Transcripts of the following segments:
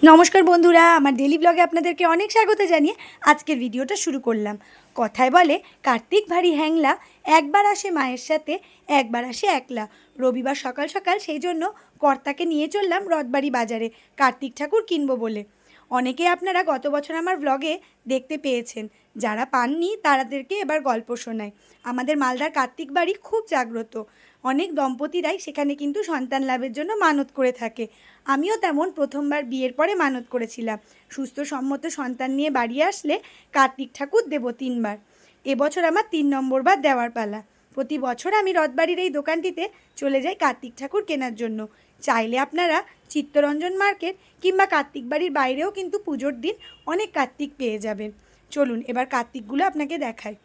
नमस्कार बंधुरा आमार डेली ब्लगे आपनादेरके अनेक स्वागत जानिए आजकेर भिडियोटा शुरू करलाम। कथाय बोले कार्तिक भारी हैंगला एकबार आसे मायेर साथे एकबार आसे एकला। रविवार सकाल सकाल सेई जोन्नो कर्ताके निये चललाम रथबाड़ी बाजारे कार्तिक ठाकुर किनबो बोले। अनेके आपनारा गत बछर आमार ब्लगे देखते पेयेछेन, जारा पाननि तादेरके एबार गल्प शोनाई। आमादेर मालदार कार्तिक बाड़ी खूब जाग्रत, अनेक दम्पतिराई सेखाने किन्तु सन्तान लाभेर जोन्नो मानत करे थाके। आमिओ तेमन प्रथमबार बियेर परे मानत करेछिलाम सुस्थ सम्मत सन्तान निये बाड़ी आसले कार्तिक ठाकुर देब 3 बार। এবছর আমার 3 নম্বর বার দেওয়ার পালা। প্রতি বছর আমি রথবাড়ির এই দোকানটিতে চলে যাই কার্তিক ঠাকুর কেনার জন্য। চাইলে আপনারা চিত্তরঞ্জন মার্কেট কিংবা কার্তিক বাড়ির বাইরেও কিন্তু পুজোর দিন অনেক কার্তিক পেয়ে যাবেন। চলুন এবার কার্তিকগুলো আপনাকে দেখাই।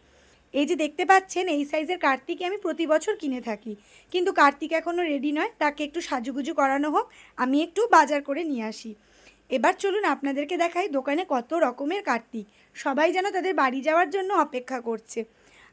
এই যে দেখতে পাচ্ছেন এই সাইজের কার্তিক আমি প্রতি বছর কিনে থাকি, কিন্তু কার্তিক এখনও রেডি নয়, তাকে একটু সাজুগুজু করানো হোক, আমি একটু বাজার করে নিয়ে আসি। এবার চলুন আপনাদেরকে দেখাই দোকানে কত রকমের কার্তিক। সবাই যেন তাদের বাড়ি যাওয়ার জন্য অপেক্ষা করছে।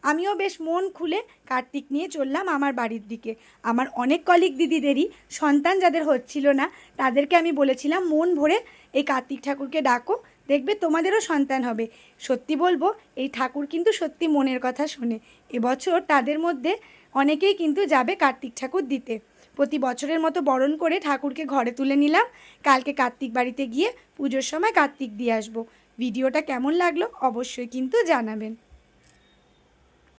আমিও বেশ মন খুলে কার্তিক নিয়ে চললাম আমার বাড়ির দিকে। আমার অনেক কলিগ দিদিদেরই সন্তান যাদের হচ্ছিল না তাদেরকে আমি বলেছিলাম মন ভরে এই কার্তিক ঠাকুরকে ডাকো, দেখবে তোমাদেরও সন্তান হবে। সত্যি বলবো এই ঠাকুর কিন্তু সত্যি মনের কথা শোনে। এবছর তাদের মধ্যে অনেকেই কিন্তু যাবে কার্তিক ঠাকুর দিতে। প্রতি বছরের মতো বরণ করে ঠাকুরকে ঘরে তুলে নিলাম। কালকে কার্তিক বাড়িতে গিয়ে পুজোর সময় কার্তিক দিয়ে আসবো। ভিডিওটা কেমন লাগলো অবশ্যই কিন্তু জানাবেন।